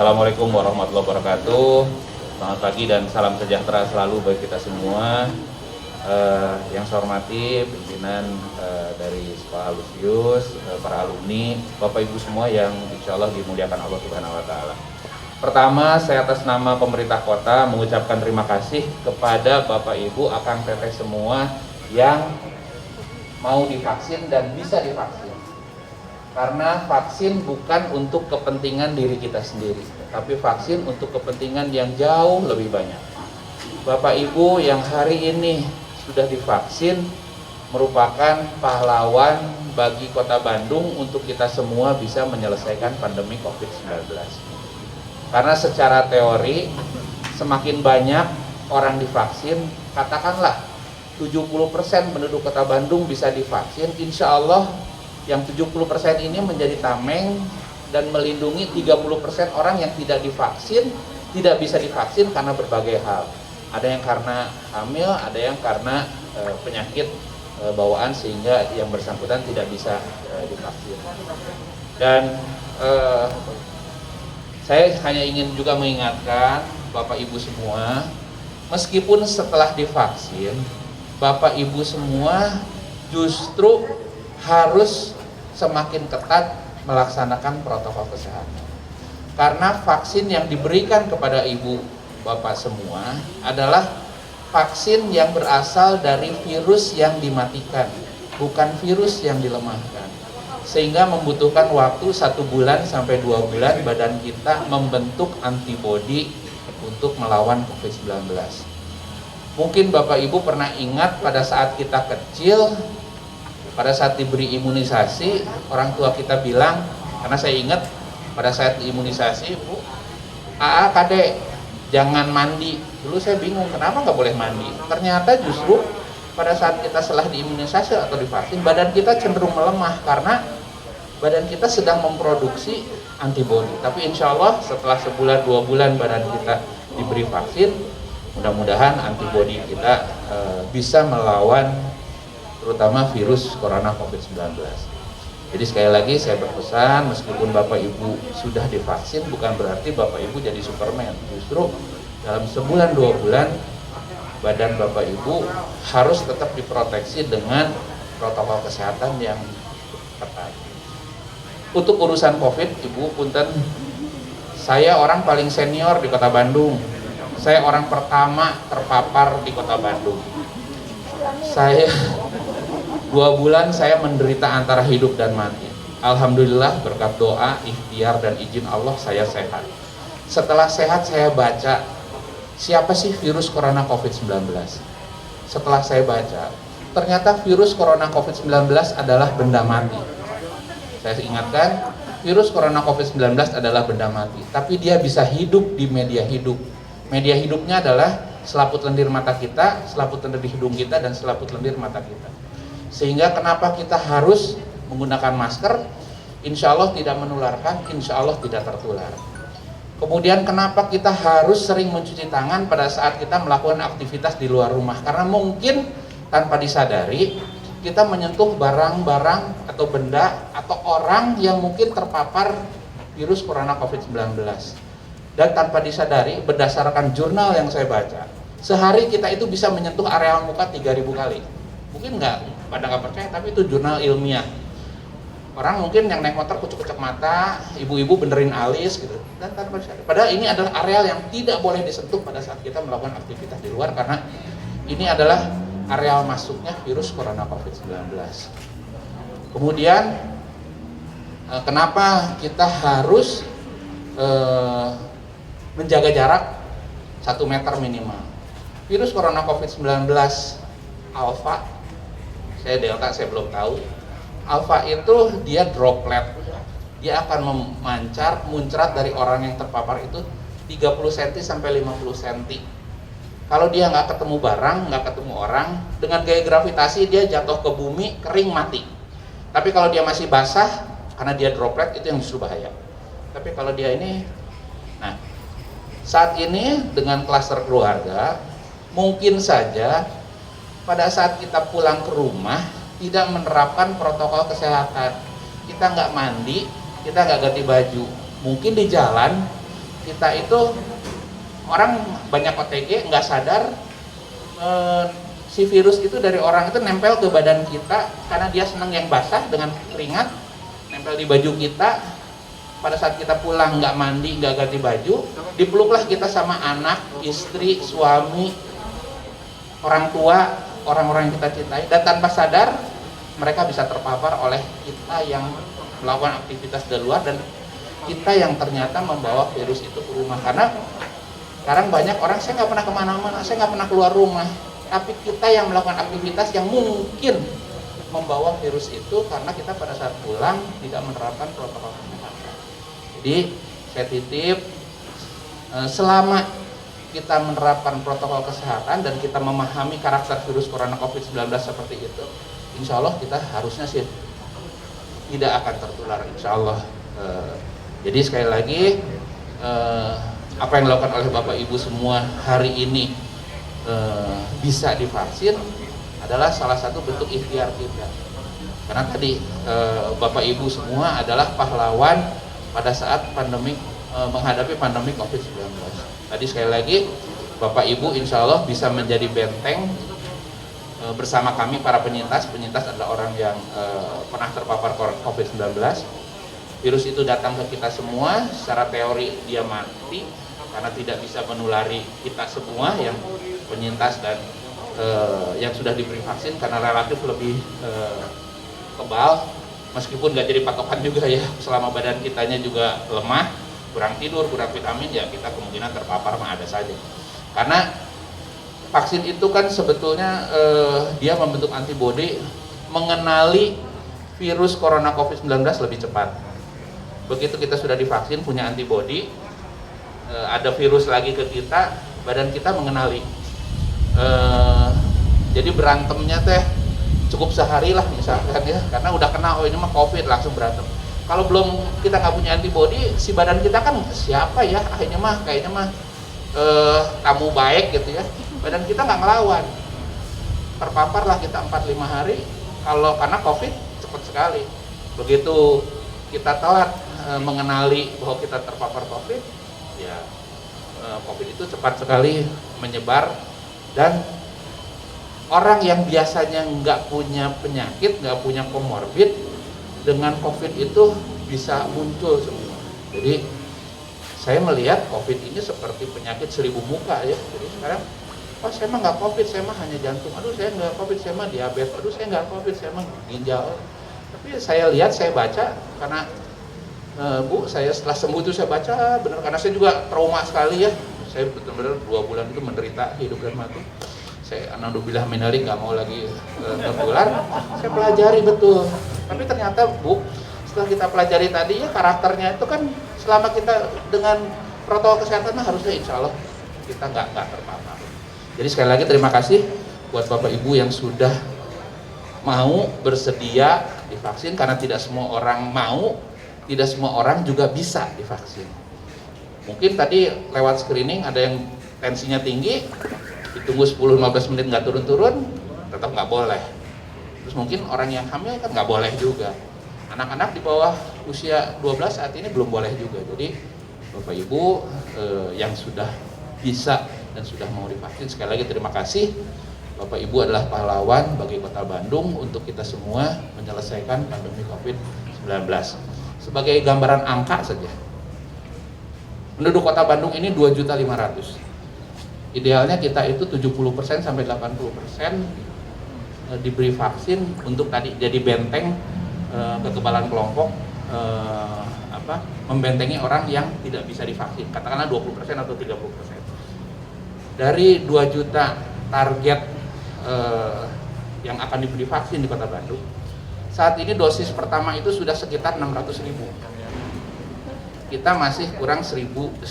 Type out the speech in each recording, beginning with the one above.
Assalamualaikum warahmatullahi wabarakatuh. Selamat pagi dan salam sejahtera selalu bagi kita semua. Yang saya hormati pimpinan dari Sekolah Lusius, para alumni, Bapak Ibu semua yang insya Allah dimuliakan Allah Subhanahu Wa Taala. Pertama, saya atas nama pemerintah kota mengucapkan terima kasih kepada Bapak Ibu, akang teteh semua yang mau divaksin dan bisa divaksin. Karena vaksin bukan untuk kepentingan diri kita sendiri, tapi vaksin untuk kepentingan yang jauh lebih banyak. Bapak Ibu yang hari ini sudah divaksin merupakan pahlawan bagi Kota Bandung untuk kita semua bisa menyelesaikan pandemi COVID-19. Karena secara teori semakin banyak orang divaksin, katakanlah 70% penduduk Kota Bandung bisa divaksin, insya Allah yang 70% ini menjadi tameng dan melindungi 30% orang yang tidak divaksin, tidak bisa divaksin karena berbagai hal. Ada yang karena hamil, ada yang karena penyakit bawaan sehingga yang bersangkutan tidak bisa divaksin. Dan saya hanya ingin juga mengingatkan Bapak Ibu semua, meskipun setelah divaksin, Bapak Ibu semua justru harus semakin ketat melaksanakan protokol kesehatan. Karena vaksin yang diberikan kepada ibu bapak semua adalah vaksin yang berasal dari virus yang dimatikan, bukan virus yang dilemahkan. Sehingga membutuhkan waktu 1 bulan sampai 2 bulan badan kita membentuk antibodi untuk melawan COVID-19. Mungkin Bapak Ibu pernah ingat pada saat kita kecil, pada saat diberi imunisasi, orang tua kita bilang, karena saya ingat pada saat imunisasi, Bu, AA Kade, jangan mandi. Dulu saya bingung, kenapa nggak boleh mandi? Ternyata justru pada saat kita setelah diimunisasi atau divaksin, badan kita cenderung melemah karena badan kita sedang memproduksi antibodi. Tapi insya Allah setelah sebulan 2 bulan badan kita diberi vaksin, mudah-mudahan antibodi kita bisa melawan terutama virus corona COVID-19. Jadi sekali lagi saya berpesan, meskipun Bapak Ibu sudah divaksin bukan berarti Bapak Ibu jadi Superman. Justru dalam sebulan 2 bulan badan Bapak Ibu harus tetap diproteksi dengan protokol kesehatan yang ketat. Untuk urusan COVID, Ibu punten, saya orang paling senior di Kota Bandung. Saya orang pertama terpapar di Kota Bandung. Saya 2 bulan saya menderita antara hidup dan mati. Alhamdulillah berkat doa, ikhtiar dan izin Allah saya sehat. Setelah sehat saya baca siapa sih virus corona COVID-19. Setelah saya baca, ternyata virus corona COVID-19 adalah benda mati. Saya ingatkan, virus corona COVID-19 adalah benda mati, tapi dia bisa hidup di media hidup. Media hidupnya adalah selaput lendir mata kita, selaput lendir di hidung kita, dan selaput lendir mata kita. Sehingga kenapa kita harus menggunakan masker, insya Allah tidak menularkan, insya Allah tidak tertular. Kemudian kenapa kita harus sering mencuci tangan pada saat kita melakukan aktivitas di luar rumah, karena mungkin tanpa disadari kita menyentuh barang-barang atau benda atau orang yang mungkin terpapar virus corona COVID-19. Dan tanpa disadari, berdasarkan jurnal yang saya baca, sehari kita itu bisa menyentuh area muka 3.000 kali. Mungkin pada nggak percaya, tapi itu jurnal ilmiah. Orang mungkin yang naik motor kucek-kucek mata, ibu-ibu benerin alis gitu. Dan tanpa disadari. Padahal ini adalah areal yang tidak boleh disentuh pada saat kita melakukan aktivitas di luar, karena ini adalah areal masuknya virus corona COVID-19. Kemudian kenapa kita harus menjaga jarak 1 meter minimal? Virus corona COVID-19 alfa, saya delta saya belum tahu. Alfa itu dia droplet, dia akan memancar, muncrat dari orang yang terpapar itu 30 cm sampai 50 cm. Kalau dia nggak ketemu barang, nggak ketemu orang, dengan gaya gravitasi dia jatuh ke bumi, kering, mati. Tapi kalau dia masih basah, karena dia droplet, itu yang justru bahaya. Tapi kalau dia ini, nah saat ini dengan klaster keluarga, mungkin saja pada saat kita pulang ke rumah tidak menerapkan protokol kesehatan. Kita nggak mandi, kita nggak ganti baju. Mungkin di jalan kita itu orang banyak OTG nggak sadar si virus itu dari orang itu nempel ke badan kita karena dia senang yang basah dengan keringat, nempel di baju kita. Pada saat kita pulang nggak mandi, nggak ganti baju, dipeluklah kita sama anak, istri, suami, orang tua, orang-orang yang kita cintai, dan tanpa sadar mereka bisa terpapar oleh kita yang melakukan aktivitas di luar dan kita yang ternyata membawa virus itu ke rumah. Karena sekarang banyak orang, saya nggak pernah kemana-mana, saya nggak pernah keluar rumah, tapi kita yang melakukan aktivitas yang mungkin membawa virus itu karena kita pada saat pulang tidak menerapkan protokol kesehatan. Jadi saya titip, selama kita menerapkan protokol kesehatan dan kita memahami karakter virus corona COVID-19 seperti itu, insya Allah kita harusnya sih tidak akan tertular, insya Allah. Jadi sekali lagi, apa yang dilakukan oleh Bapak Ibu semua hari ini bisa divaksin adalah salah satu bentuk ikhtiar kita. Karena tadi Bapak Ibu semua adalah pahlawan pada saat pandemi, menghadapi pandemi COVID-19. Tadi sekali lagi, Bapak Ibu insya Allah bisa menjadi benteng bersama kami para penyintas. Penyintas adalah orang yang pernah terpapar COVID-19. Virus itu datang ke kita semua, secara teori dia mati karena tidak bisa menulari kita semua yang penyintas dan yang sudah diberi vaksin karena relatif lebih kebal. Meskipun nggak jadi patokan juga ya, selama badan kitanya juga lemah, kurang tidur, kurang vitamin, ya kita kemungkinan terpapar mah ada saja. Karena vaksin itu kan sebetulnya dia membentuk antibodi mengenali virus corona COVID-19 lebih cepat. Begitu kita sudah divaksin punya antibodi, ada virus lagi ke kita, badan kita mengenali. Jadi berantemnya teh cukup sehari lah misalkan ya, karena udah kena, oh ini mah COVID, langsung berantem. Kalau belum kita nggak punya antibodi, si badan kita kan siapa ya, ini mah kayaknya mah kamu baik gitu ya, badan kita nggak ngelawan, terpapar lah kita 4-5 hari. Kalau karena COVID cepat sekali, begitu kita telat mengenali bahwa kita terpapar COVID, ya COVID itu cepat sekali menyebar. Dan orang yang biasanya nggak punya penyakit, nggak punya komorbid, dengan COVID itu bisa muncul semua. Jadi saya melihat COVID ini seperti penyakit 1000 muka ya. Jadi sekarang, oh saya mah nggak COVID, saya mah hanya jantung. Aduh saya nggak COVID, saya mah diabetes. Aduh saya nggak COVID, saya mah ginjal. Tapi saya lihat, saya baca, karena Bu, saya setelah sembuh itu saya baca benar, karena saya juga trauma sekali ya. Saya benar-benar 2 bulan itu menderita hidup dan mati. Saya alhamdulillah minalik, nggak mau lagi tertular. Saya pelajari betul, tapi ternyata Bu, setelah kita pelajari tadi ya, karakternya itu kan selama kita dengan protokol kesehatan harusnya insya Allah kita nggak terpapar. Jadi sekali lagi terima kasih buat Bapak Ibu yang sudah mau bersedia divaksin, karena tidak semua orang mau, tidak semua orang juga bisa divaksin. Mungkin tadi lewat screening ada yang tensinya tinggi, ditunggu 10-15 menit nggak turun-turun, tetap nggak boleh. Terus mungkin orang yang hamil kan nggak boleh juga. Anak-anak di bawah usia 12 saat ini belum boleh juga. Jadi Bapak Ibu yang sudah bisa dan sudah mau divaksin, sekali lagi terima kasih. Bapak Ibu adalah pahlawan bagi Kota Bandung untuk kita semua menyelesaikan pandemi COVID-19. Sebagai gambaran angka saja, penduduk Kota Bandung ini 2.500.000. Idealnya kita itu 70% sampai 80% diberi vaksin untuk tadi jadi benteng kekebalan kelompok, membentengi orang yang tidak bisa divaksin, katakanlah 20% atau 30%. Dari 2 juta target yang akan diberi vaksin di Kota Bandung, saat ini dosis pertama itu sudah sekitar 600.000. Kita masih kurang 1.400.000.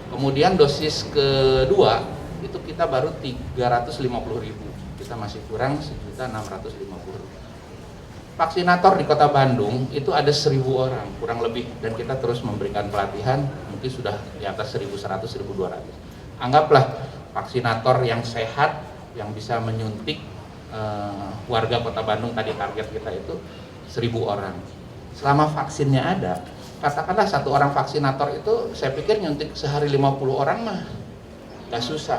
Kemudian dosis kedua itu kita baru 350.000. Kita masih kurang 1.650.000. Vaksinator di Kota Bandung itu ada 1.000 orang kurang lebih, dan kita terus memberikan pelatihan, mungkin sudah di atas 1.100, 1.200. Anggaplah vaksinator yang sehat yang bisa menyuntik warga Kota Bandung, tadi target kita itu 1.000 orang. Selama vaksinnya ada, katakanlah satu orang vaksinator itu saya pikir nyuntik sehari 50 orang mah gak susah.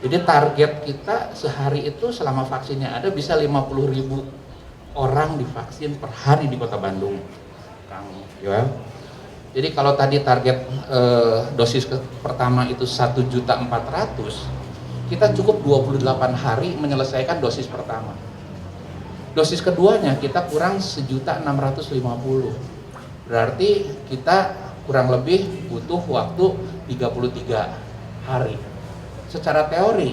Jadi target kita sehari itu selama vaksinnya ada bisa 50.000 orang divaksin per hari di Kota Bandung, Kang Yoel. Jadi kalau tadi target dosis pertama itu 1.400.000, kita cukup 28 hari menyelesaikan dosis pertama. Dosis keduanya kita kurang 1.650.000. Berarti kita kurang lebih butuh waktu 33 hari. Secara teori,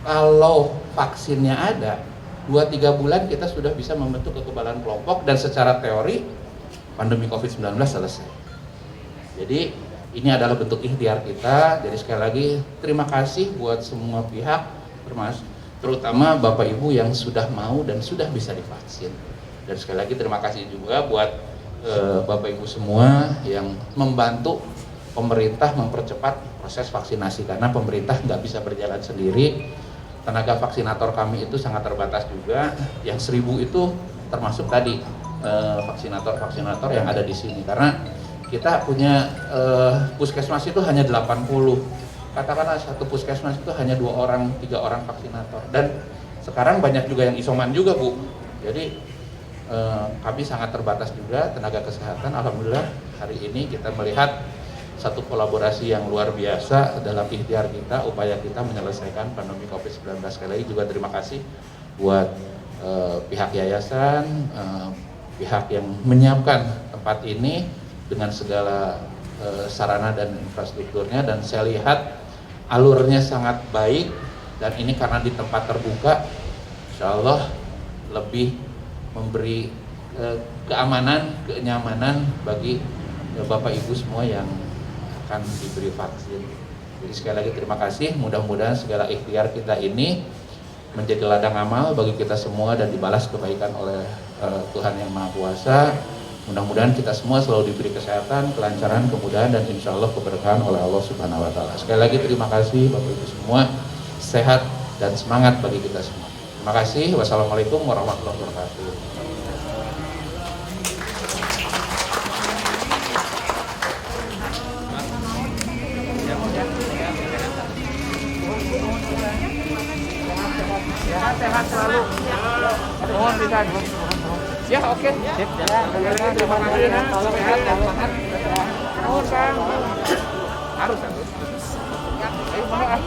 kalau vaksinnya ada, 2-3 bulan kita sudah bisa membentuk kekebalan kelompok dan secara teori pandemi COVID-19 selesai. Jadi ini adalah bentuk ikhtiar kita. Jadi sekali lagi terima kasih buat semua pihak, terutama Bapak Ibu yang sudah mau dan sudah bisa divaksin. Dan sekali lagi terima kasih juga buat Bapak Ibu semua yang membantu pemerintah mempercepat proses vaksinasi, karena pemerintah nggak bisa berjalan sendiri. Tenaga vaksinator kami itu sangat terbatas juga. Yang 1.000 itu termasuk tadi vaksinator yang ada di sini, karena kita punya puskesmas itu hanya 80. Katakanlah satu puskesmas itu hanya 2 orang, 3 orang vaksinator. Dan sekarang banyak juga yang isoman juga, Bu. Jadi kami sangat terbatas juga tenaga kesehatan. Alhamdulillah hari ini kita melihat satu kolaborasi yang luar biasa dalam ikhtiar kita, upaya kita menyelesaikan pandemi COVID-19. Sekali lagi juga terima kasih buat pihak yayasan, pihak yang menyiapkan tempat ini dengan segala sarana dan infrastrukturnya, dan saya lihat alurnya sangat baik, dan ini karena di tempat terbuka, insya Allah lebih memberi keamanan, kenyamanan bagi Bapak Ibu semua yang akan diberi vaksin. Jadi sekali lagi terima kasih, mudah-mudahan segala ikhtiar kita ini menjadi ladang amal bagi kita semua dan dibalas kebaikan oleh Tuhan Yang Maha Kuasa. Mudah-mudahan kita semua selalu diberi kesehatan, kelancaran, kemudahan, dan insya Allah keberkahan oleh Allah Subhanahu Wa Taala. Sekali lagi terima kasih Bapak Ibu semua, sehat dan semangat bagi kita semua. Terima kasih. Wassalamualaikum warahmatullahi wabarakatuh. Sehat selalu. Mohon bisa. Ya oke. Sip. Terima kasih. Sehat dan semangat. Mohon Kang. Harus. Ayo mana?